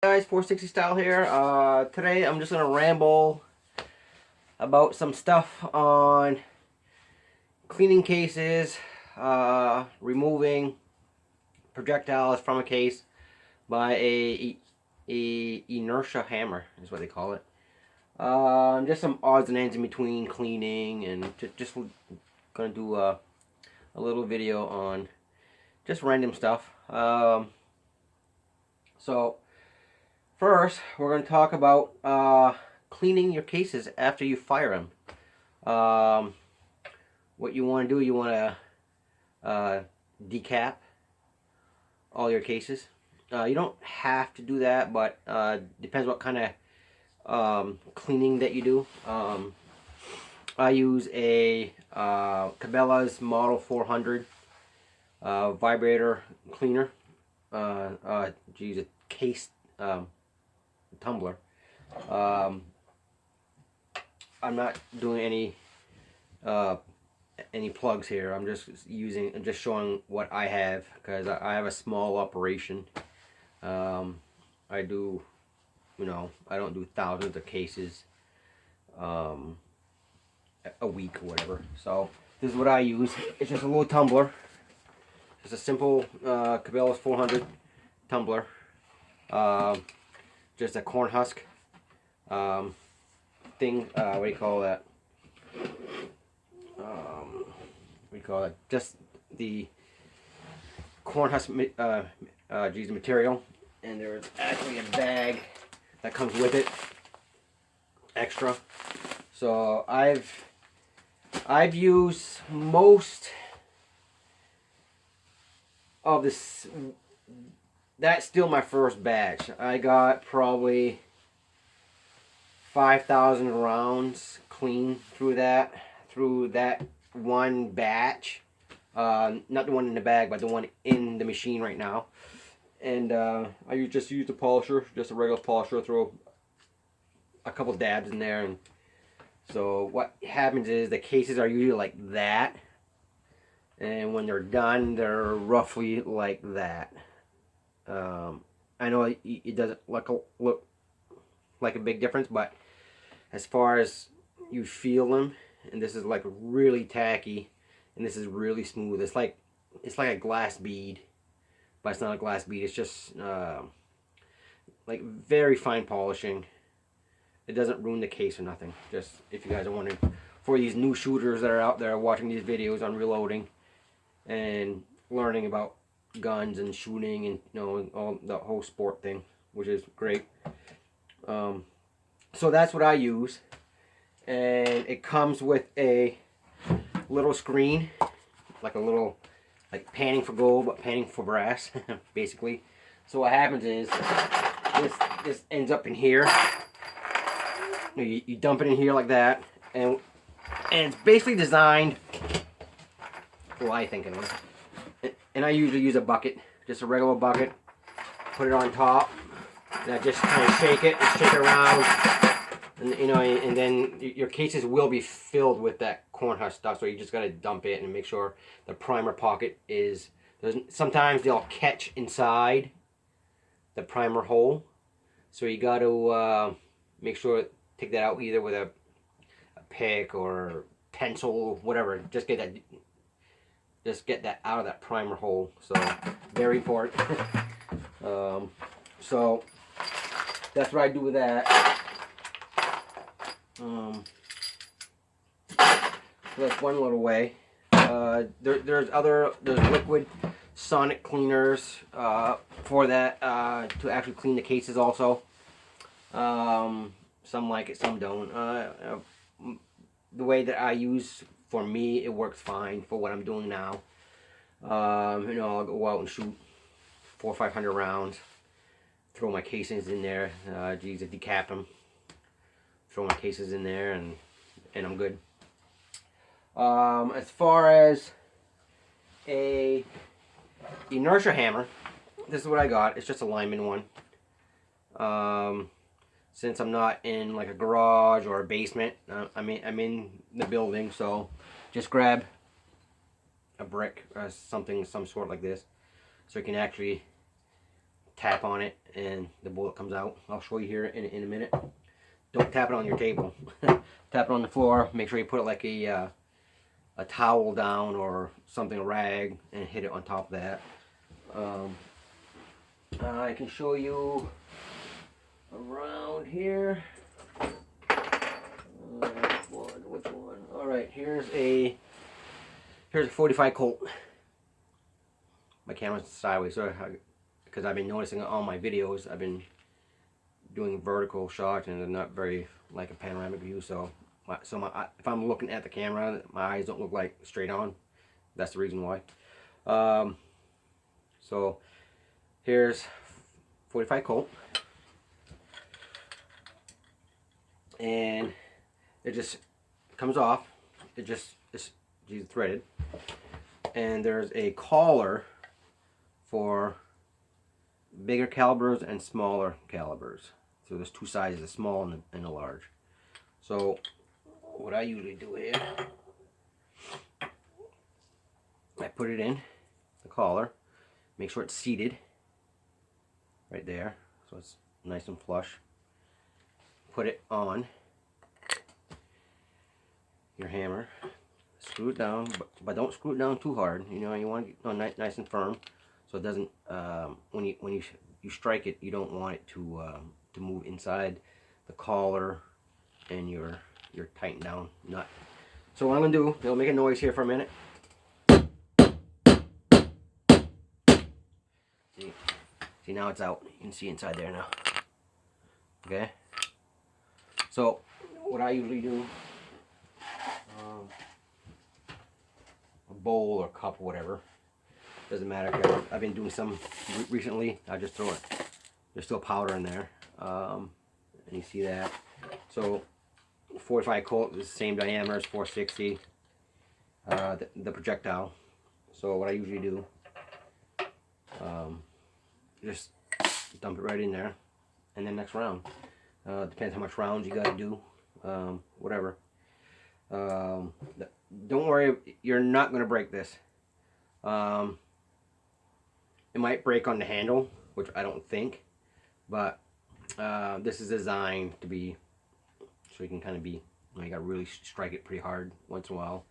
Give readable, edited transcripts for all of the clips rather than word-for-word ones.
Guys, 460 style here. Today I'm just gonna ramble about some stuff on cleaning cases, removing projectiles from a case by a inertia hammer is what they call it. Just some odds and ends in between cleaning, and just gonna do a little video on just random stuff. So first, we're going to talk about cleaning your cases after you fire them. What you want to do, you want to decap all your cases. You don't have to do that, but depends what kind of cleaning that you do. I use a Cabela's Model 400 vibrator cleaner. Geez, a case tumbler. I'm not doing any plugs here. I'm just showing what I have, because I have a small operation. I do, I don't do thousands of cases a week or whatever. So this is what I use. It's just a little tumbler. Just a simple Cabela's 400 tumbler. Just a corn husk thing. What do you call that? What do you call it? Just the corn husk material, and there's actually a bag that comes with it, extra. So I've used most of this. That's still my first batch. I got probably 5,000 rounds clean through that one batch. Not the one in the bag, but the one in the machine right now. And I just use the polisher, just a regular polisher. Throw a couple dabs in there, and so what happens is the cases are usually like that, and when they're done, they're roughly like that. I know it doesn't look like a big difference, but as far as you feel them, and this is like really tacky, and this is really smooth. It's like a glass bead, but it's not a glass bead. It's just like very fine polishing. It doesn't ruin the case or nothing. Just if you guys are wondering, for these new shooters that are out there watching these videos on reloading and learning about guns and shooting and all the whole sport thing, which is great. So that's what I use, and it comes with a little screen, like a little panning for gold but panning for brass basically. So what happens is this ends up in here. You dump it in here like that, and it's basically designed, well, I think anyway. And I usually use a bucket, just a regular bucket. Put it on top, and I just kind of shake it around, and and then your cases will be filled with that corn husk stuff. So you just gotta dump it and make sure the primer pocket is. Sometimes they'll catch inside the primer hole, so you got to make sure take that out either with a pick or pencil, whatever. Just get that out of that primer hole. So very important. So that's what I do with that. So that's one little way. There's liquid sonic cleaners for that, to actually clean the cases also. Some like it, some don't. The way that I use, for me, it works fine for what I'm doing now. I'll go out and shoot 400 or 500 rounds, throw my casings in there, I decap them, throw my cases in there, and I'm good. As far as a inertia hammer, this is what I got. It's just a lineman one. Since I'm not in like a garage or a basement, I'm in the building, so just grab a brick or some sort like this, so you can actually tap on it and the bullet comes out. I'll show you here in a minute. Don't tap it on your table. Tap it on the floor. Make sure you put it like a towel down or something, a rag, and hit it on top of that. I can show you around here. Which one? All right, here's a 45 Colt. My camera's sideways, so because I've been noticing on my videos, I've been doing vertical shots and they're not very like a panoramic view. So if I'm looking at the camera, my eyes don't look like straight on. That's the reason why. So here's 45 Colt, and it just comes off. It's threaded, and there's a collar for bigger calibers and smaller calibers. So there's two sizes, a small and a large. So what I usually do here, I put it in the collar, make sure it's seated right there, so it's nice and flush. Put it on your hammer, screw it down, but don't screw it down too hard. You know, you want it nice and firm, so it doesn't. When you strike it, you don't want it to move inside the collar and your tightened down nut. So what I'm gonna do, it'll make a noise here for a minute. See, now it's out. You can see inside there now. Okay. So what I usually do, a bowl or cup or whatever, doesn't matter. I've been doing some recently. I just throw it. There's still powder in there, and you see that. So 45 Colt is the same diameter as 460. The projectile. So what I usually do, just dump it right in there, and then next round. Depends how much rounds you got to do, whatever. Don't worry, you're not going to break this. It might break on the handle, which I don't think, but this is designed to be, so you can kind of be, you got to really strike it pretty hard once in a while.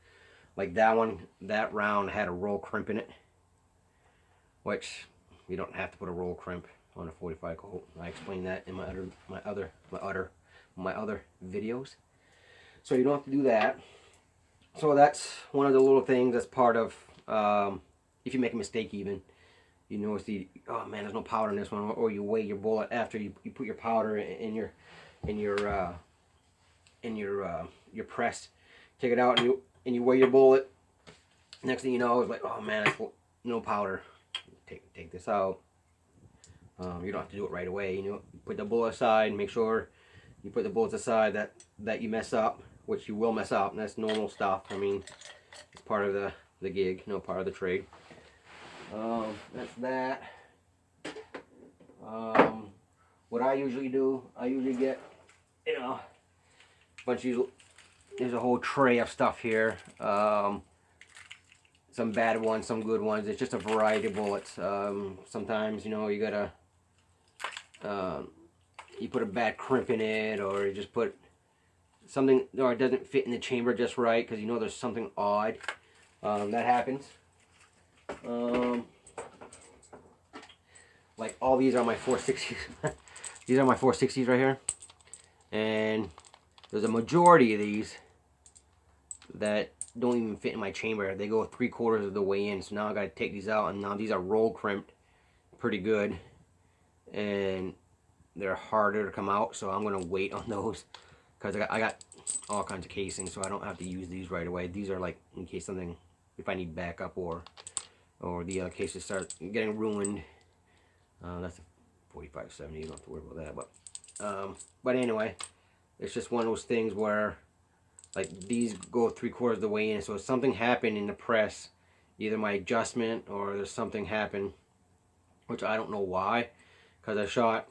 Like that one, that round had a roll crimp in it, which you don't have to put a roll crimp on a 45 Colt. I explained that in my other videos. So you don't have to do that. So that's one of the little things that's part of, if you make a mistake even, you notice oh man, there's no powder in this one, or you weigh your bullet after you put your powder in your press, take it out and you weigh your bullet. Next thing you know, it's like, oh man, it's no powder. Take this out. You don't have to do it right away. You know, put the bullet aside. Make sure you put the bullets aside that you mess up, which you will mess up, and that's normal stuff. I mean, it's part of the gig, part of the trade. That's that. What I usually do, I usually get, a bunch of, there's a whole tray of stuff here. Some bad ones, some good ones. It's just a variety of bullets. Sometimes, you gotta, you put a bad crimp in it, or you just put something, or it doesn't fit in the chamber just right, because there's something odd. That happens. Like all these are my 460s. These are my 460s right here. And there's a majority of these that don't even fit in my chamber. They go 3/4 of the way in. So now I got to take these out, and now these are roll crimped pretty good, and they're harder to come out. So I'm gonna wait on those, because I got all kinds of casings, so I don't have to use these right away. These are like in case something, if I need backup, or the other cases start getting ruined. That's a 4570. You don't have to worry about that. But anyway, it's just one of those things where, like, these go 3/4 of the way in. So if something happened in the press, either my adjustment or there's something happened, which I don't know why, because I shot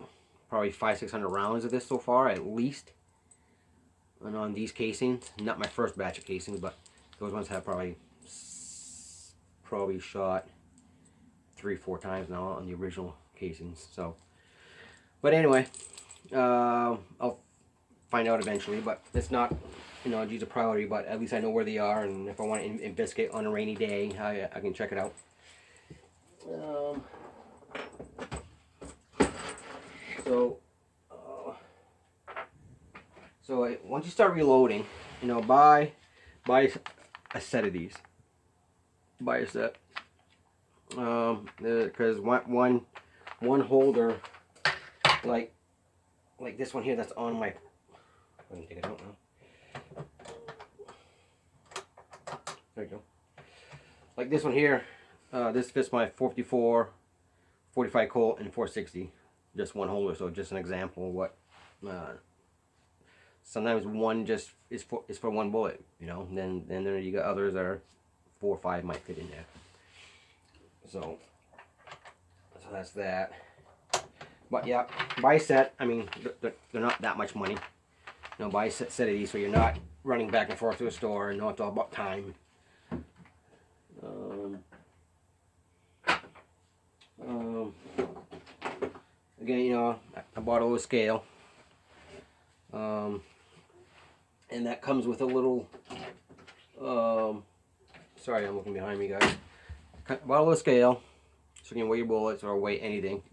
probably 500-600 rounds of this so far at least, and on these casings, not my first batch of casings, but those ones have probably shot 3-4 times now on the original casings. So, but anyway, I'll find out eventually, but it's not, you know, these are priority, but at least I know where they are, and if I want to investigate on a rainy day, I can check it out. So once you start reloading, you know, buy a set of these. Buy a set, because one holder, like this one here, that's on my. Let me take it out now. There you go. Like this one here, this fits my 44, 45 Colt, and 460. Just one holder, so just an example of what. Sometimes one just is for one bullet, you know. Then there you got others that are 4 or 5 might fit in there. So that's that. But yeah, buy a set. I mean, they're not that much money. You know, buy a set of these so you're not running back and forth to a store and know it's all about time. Again, you know, I bought a little scale. And that comes with a little, sorry, I'm looking behind me, guys. Bought a little scale, so you can weigh your bullets or weigh anything.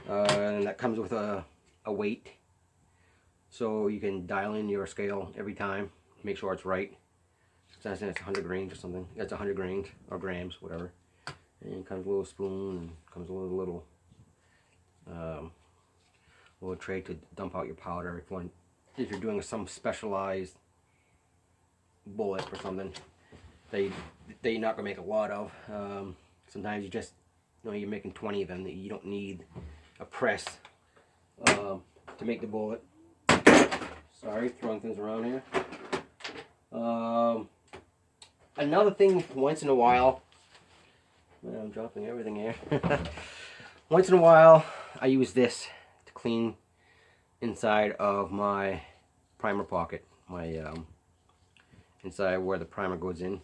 And that comes with a weight, so you can dial in your scale every time, make sure it's right. Sometimes it's 100 grains or something. That's 100 grains or grams, whatever. And it comes with a little spoon, and comes with a little tray to dump out your powder if you're doing some specialized bullet or something that you're not gonna make a lot of. Sometimes you just, you know, you're making 20 of them, that you don't need a press to make the bullet. Sorry, throwing things around here. Another thing, once in a while, man, I'm dropping everything here. Once in a while, I use this to clean inside of my primer pocket, my inside where the primer goes in,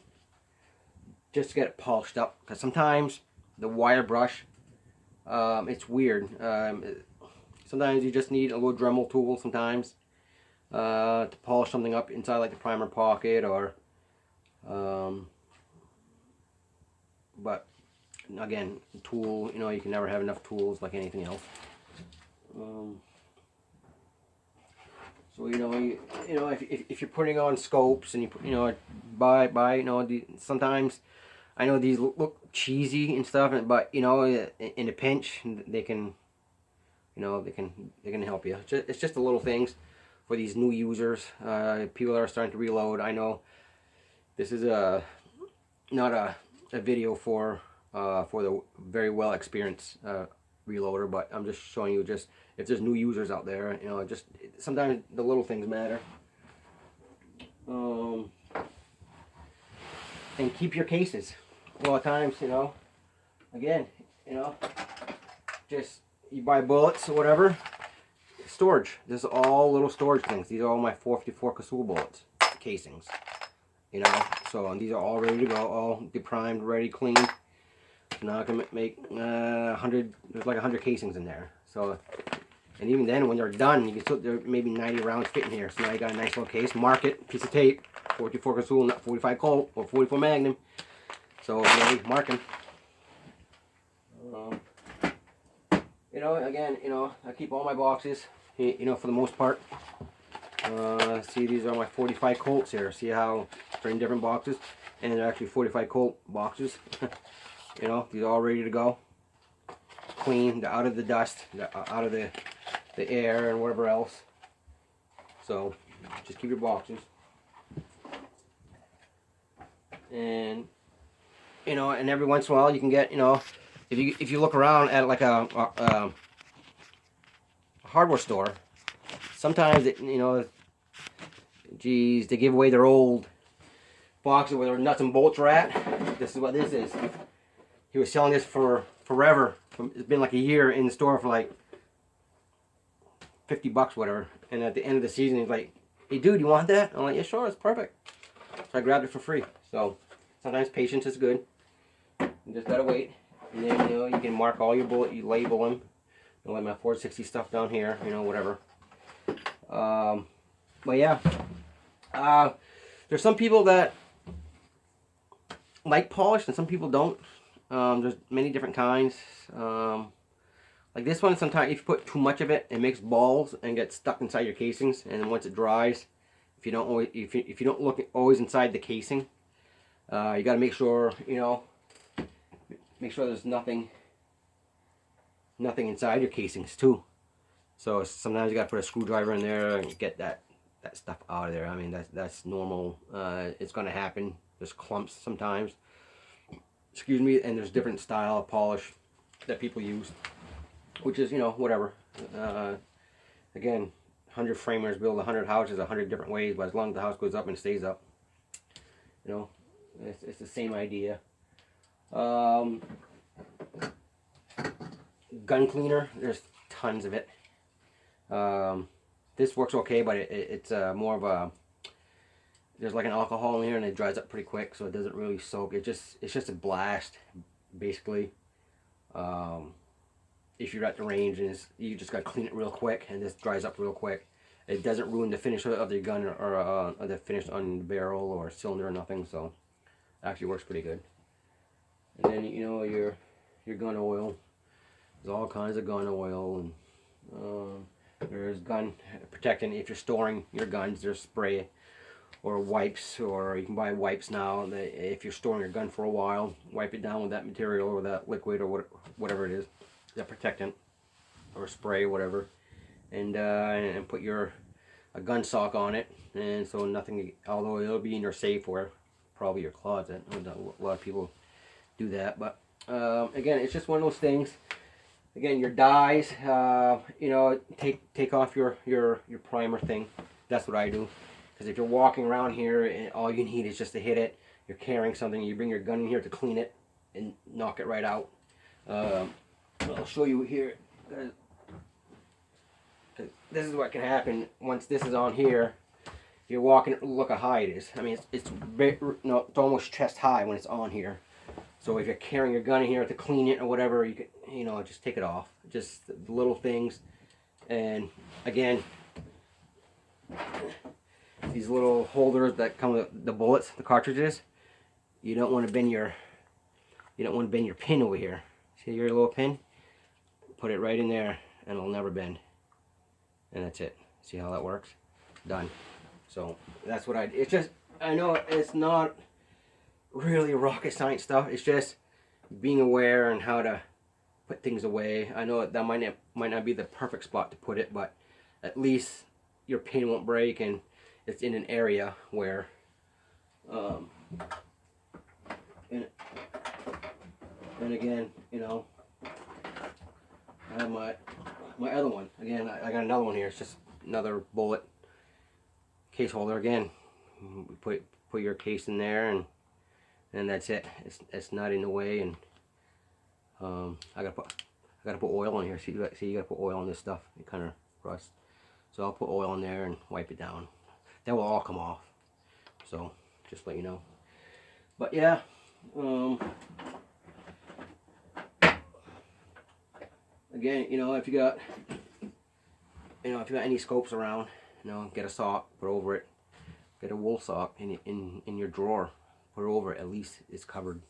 just to get it polished up, because sometimes the wire brush, it's weird. Sometimes you just need a little Dremel tool sometimes to polish something up inside, like the primer pocket, or but again, tool, you know, you can never have enough tools, like anything else. So you know, if you're putting on scopes and you know, buy you know, sometimes I know these look cheesy and stuff, but you know, in a pinch they can, you know, they can help you. It's just the little things for these new users, people that are starting to reload. I know this is not a video for the very well experienced reloader, but I'm just showing you, just if there's new users out there, you know, just sometimes the little things matter. And keep your cases. A lot of times, you know, again, you know, just you buy bullets or whatever, storage. This is all little storage things. These are all my 454 Casull bullets casings, you know. So, and these are all ready to go, all deprimed, ready, clean. Now I can make 100. There's like 100 casings in there. So, and even then, when they're done, you can still, there maybe 90 rounds fit in here. So now you got a nice little case. Mark it, piece of tape, 44 Casull, not 45 Colt or 44 Magnum. So you know, mark them. You know, again, you know, I keep all my boxes, you know, for the most part. See, these are my 45 Colts here. See how they're in different boxes, and they're actually 45 Colt boxes. You know, these are all ready to go. Clean, they're out of the dust, they're out of the air and whatever else. So just keep your boxes. And you know, and every once in a while you can get, you know, if you look around at like a hardware store, sometimes it, you know, geez, they give away their old boxes where their nuts and bolts are at. This is what this is. He was selling this for forever. It's been like a year in the store for like 50 bucks, whatever. And at the end of the season, he's like, "Hey, dude, you want that?" I'm like, "Yeah, sure, it's perfect." So I grabbed it for free. So sometimes patience is good. You just gotta wait, and then you know, you can mark all your bullets, you label them, I like my 460 stuff down here, you know, whatever. But yeah, there's some people that like polish and some people don't. There's many different kinds. Like this one, sometimes if you put too much of it, it makes balls and gets stuck inside your casings. And then once it dries, if you don't always, if you don't look always inside the casing, you got to make sure, you know, make sure there's nothing inside your casings too. So sometimes you got to put a screwdriver in there and get that stuff out of there. I mean, that's normal. It's going to happen. There's clumps sometimes. Excuse me. And there's different style of polish that people use, which is, you know, whatever. Again, 100 framers build 100 houses 100 different ways, but as long as the house goes up and stays up, you know, it's the same idea. Gun cleaner, there's tons of it. This works okay, but it's more of a, there's like an alcohol in here and it dries up pretty quick, so it doesn't really soak. It's just a blast, basically. If you're at the range and you just gotta clean it real quick, and this dries up real quick. It doesn't ruin the finish of your gun or the finish on the barrel or cylinder or nothing, so it actually works pretty good. And then, you know, your gun oil. There's all kinds of gun oil, and there's gun protectant. If you're storing your guns, there's spray or wipes, or you can buy wipes now. If you're storing your gun for a while, wipe it down with that material or that liquid or whatever it is, that protectant or spray or whatever, and put a gun sock on it, and so nothing, although it'll be in your safe or probably your closet. A lot of people do that, but again, it's just one of those things. Again, your dyes, you know, take off your primer thing. That's what I do, because if you're walking around here and all you need is just to hit it, you're carrying something, you bring your gun in here to clean it and knock it right out. I'll show you here. This is what can happen once this is on here. You're walking, look how high it is. I mean, it's almost chest high when it's on here. So if you're carrying your gun in here to clean it or whatever, you can, you know, just take it off. Just the little things. And again, these little holders that come with the bullets, the cartridges, you don't want to bend your pin over here. See your little pin? Put it right in there and it'll never bend. And that's it. See how that works? Done. So that's what it's just, I know it's not really rocket science stuff. It's just being aware and how to put things away. I know that might not be the perfect spot to put it, but at least your pin won't break and it's in an area where and again, you know, I have my other one. Again, I got another one here. It's just another bullet case holder. Again, put your case in there, and that's it. It's not in the way. And I gotta put oil in here. See, you gotta put oil on this stuff. It kind of rusts. So I'll put oil in there and wipe it down. That will all come off. So just let you know. But yeah. Again, you know, if you got any scopes around, you know, get a sock, put over it. Get a wool sock in your drawer, put it over it. At least it's covered.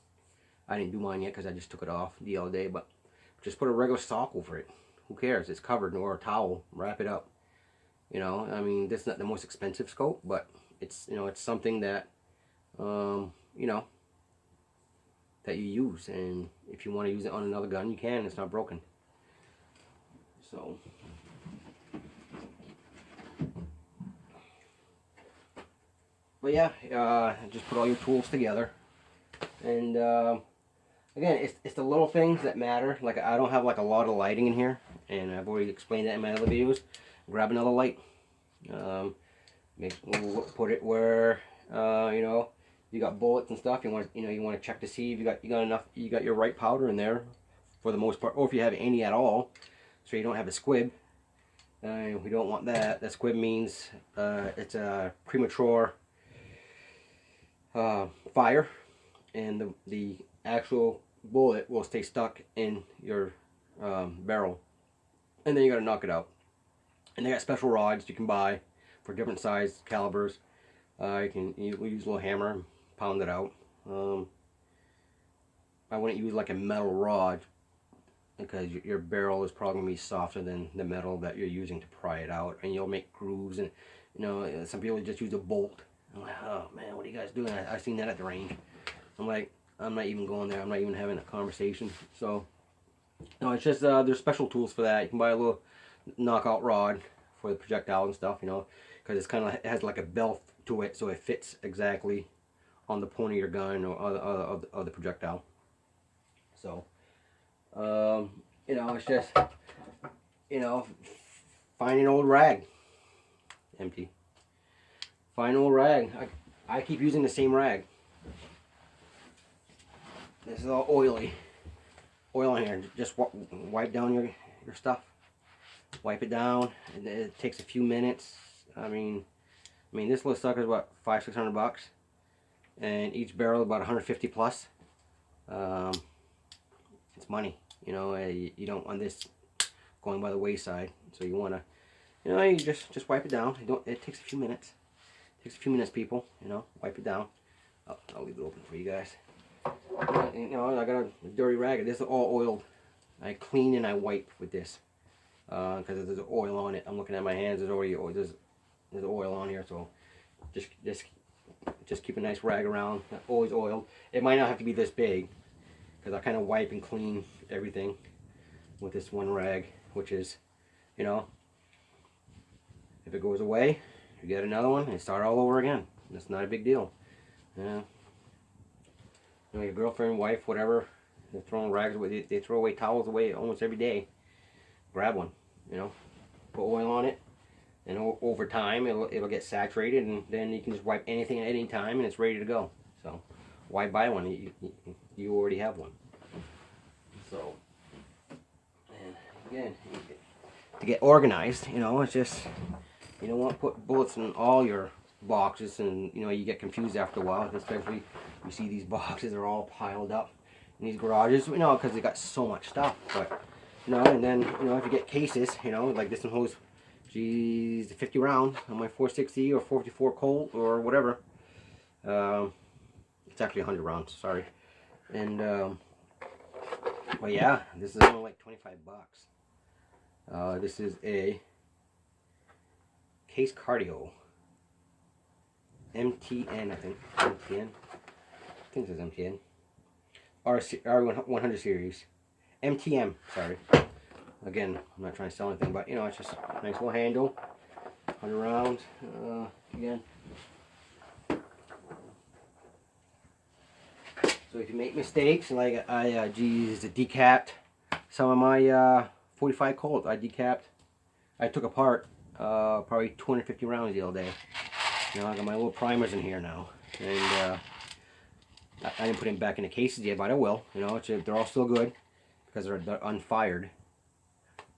I didn't do mine yet because I just took it off the other day, but just put a regular sock over it. Who cares? It's covered, or a towel. Wrap it up. You know, I mean, this is not the most expensive scope, but it's, you know, it's something that you know, that you use, and if you want to use it on another gun, you can. It's not broken. So, but yeah, just put all your tools together, and again, it's the little things that matter. Like, I don't have like a lot of lighting in here, and I've already explained that in my other videos. Grab another light. Put it where you know, you got bullets and stuff. You want to check to see if you got enough. You got your right powder in there, for the most part, or if you have any at all, so you don't have a squib. We don't want that. That squib means it's a premature fire, and the actual bullet will stay stuck in your barrel. and then you got to knock it out. And they got special rods you can buy for different size calibers. You can use a little hammer and pound it out. I wouldn't use like a metal rod because your barrel is probably going to be softer than the metal that you're using to pry it out, and you'll make grooves. And you know, some people just use a bolt. I'm like, oh man, what are you guys doing? I've seen that at the range. I'm like, I'm not even going there. I'm not even having a conversation. So no, it's just there's special tools for that. You can buy a little knockout rod for the projectile and stuff, you know, because it's kind of, it has like a belt to it, so it fits exactly on the point of your gun or of the projectile. So you know, it's just, you know, find an old rag. Empty. Find an old rag. I keep using the same rag. This is all oily. Oil in here. Just wipe down your stuff. Wipe it down. It takes a few minutes. I mean, this little sucker is what, $500-600, and each barrel about 150 plus. It's money, you know. You don't want this going by the wayside, so you want to, you know, you just wipe it down. It takes a few minutes. It takes a few minutes, people. You know, wipe it down. I'll leave it open for you guys. You know, I got a dirty rag. This is all oiled. I clean and I wipe with this because there's oil on it. I'm looking at my hands. There's already oil. There's oil on here, so just keep a nice rag around. Always oiled. It might not have to be this big because I kind of wipe and clean everything with this one rag, which is, you know, if it goes away, you get another one and start all over again. That's not a big deal. Yeah. You know, your girlfriend, wife, whatever, they're throwing rags away. They throw away towels away almost every day. Grab one, you know, put oil on it, and over time it'll get saturated, and then you can just wipe anything at any time, and it's ready to go. So why buy one? You already have one. So, and again, to get organized, you know, it's just, you don't want to put bullets in all your boxes, and you know, you get confused after a while, especially you see these boxes are all piled up in these garages, you know, because they got so much stuff. But you know, and then, you know, if you get cases, you know, like this one holds, geez, 50 rounds on my 460 or 44 Colt or whatever. It's actually 100 rounds, sorry. And but yeah, this is only like $25. This is a Case Cardio MTN, I think. MTN. I think it says MTN. R100 series. MTM, sorry. Again, I'm not trying to sell anything, but you know, it's just a nice little handle. 100 rounds. Again. So if you make mistakes, like I decapped some of my 45 Colt. I took apart probably 250 rounds the other day. You know, I got my little primers in here now, and I didn't put them back in the cases yet, but I will. You know, they're all still good because they're unfired,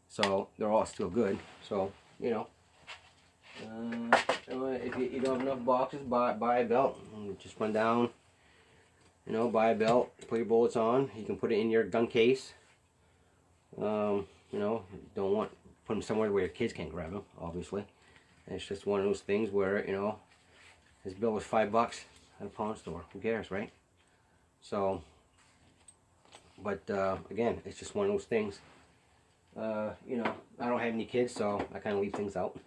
so they're all still good. So you know, if you don't have enough boxes, buy a belt. Just run down. You know, buy a belt, put your bullets on. You can put it in your gun case. You know, don't put them somewhere where your kids can't grab them, obviously. And it's just one of those things where, you know, this bill was $5 at a pawn store. Who cares, right? So, but again, it's just one of those things. You know, I don't have any kids, so I kind of leave things out.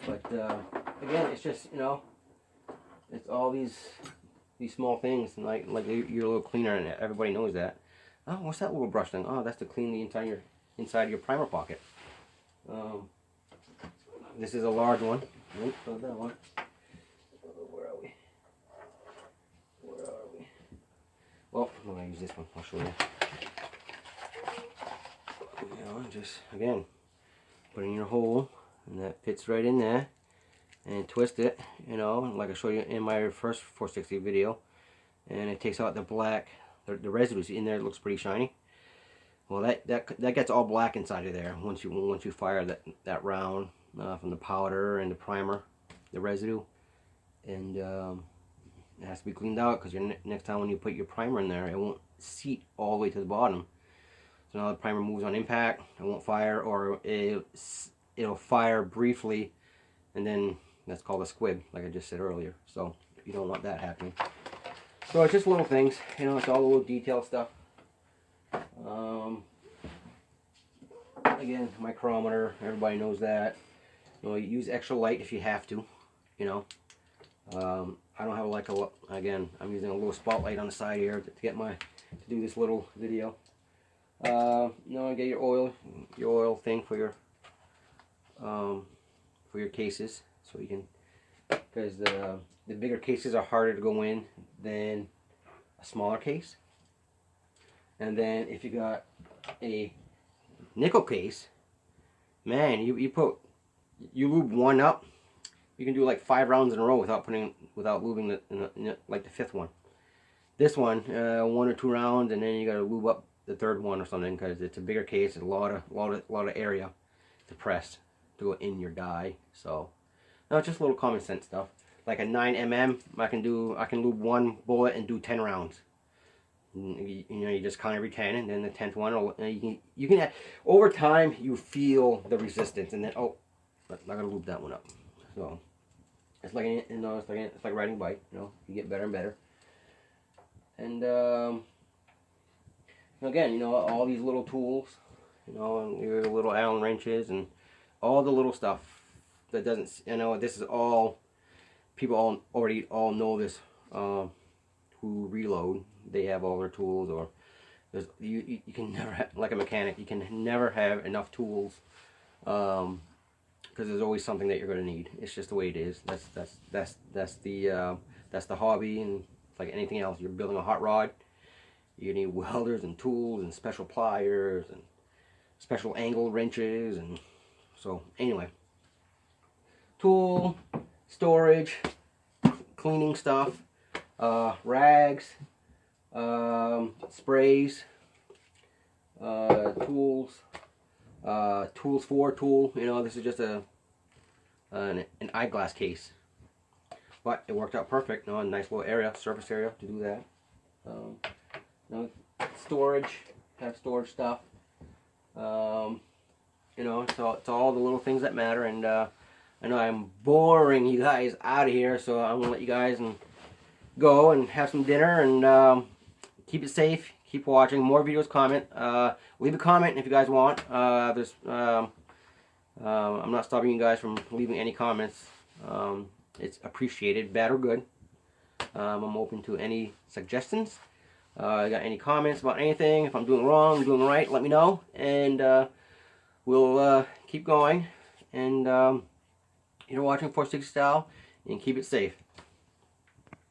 But again, it's just, you know, it's all these small things, like your little cleaner, and everybody knows that. Oh, what's that little brush thing? Oh, that's to clean the inside of your primer pocket. This is a large one. Nope, not that one. Where are we? Well, I'm gonna use this one. I'll show you. You know, just again, put in your hole, and that fits right in there, and twist it. You know, like I showed you in my first 460 video, and it takes out the black, the residues in there. It looks pretty shiny. Well, that gets all black inside of there once you fire that round from the powder and the primer, the residue, and it has to be cleaned out because next time when you put your primer in there, it won't seat all the way to the bottom. So now the primer moves on impact, it won't fire, or it'll fire briefly, and then that's called a squib, like I just said earlier. So you don't want that happening. So it's just little things, you know, it's all little detail stuff. Again, micrometer, everybody knows that. You know, you use extra light if you have to, you know. I don't have like again, I'm using a little spotlight on the side here to get to do this little video. You know, get your oil thing for your cases, so you can, because the bigger cases are harder to go in than a smaller case. And then if you got a nickel case, man, you lube one up, you can do like 5 rounds in a row without lubing like the 5th one. This one, 1 or 2 rounds, and then you got to lube up the 3rd one or something, because it's a bigger case, a lot of area to press to go in your die. So no, it's just little common sense stuff. Like a 9mm, I can lube 1 bullet and do 10 rounds. You know, you just count every 10, and then the 10th one, you can over time you feel the resistance, and then oh, I gotta lube that one up. So it's like, you know, it's like riding a bike. You know, you get better and better. And again, you know, all these little tools, you know, and your little Allen wrenches and all the little stuff that doesn't, you know, this is all people already know this. Who reload, they have all their tools, or you can never have, like a mechanic, you can never have enough tools, because there's always something that you're going to need. It's just the way it is. That's the hobby, and like anything else, you're building a hot rod, you need welders and tools and special pliers and special angle wrenches. And so anyway, tool storage, cleaning stuff, rags, sprays, tools, tools for tool. You know, this is just an eyeglass case, but it worked out perfect. You know, a nice little area, surface area to do that. You know, storage, have storage stuff. You know, so it's all the little things that matter. And I know I'm boring you guys out of here, so I'm gonna let you guys go and have some dinner, and keep it safe, keep watching more videos, comment, leave a comment if you guys want. I'm not stopping you guys from leaving any comments. It's appreciated, bad or good. I'm open to any suggestions. You got any comments about anything, if I'm doing wrong, doing right, let me know, and we'll keep going. And you're watching 460 Style, and keep it safe.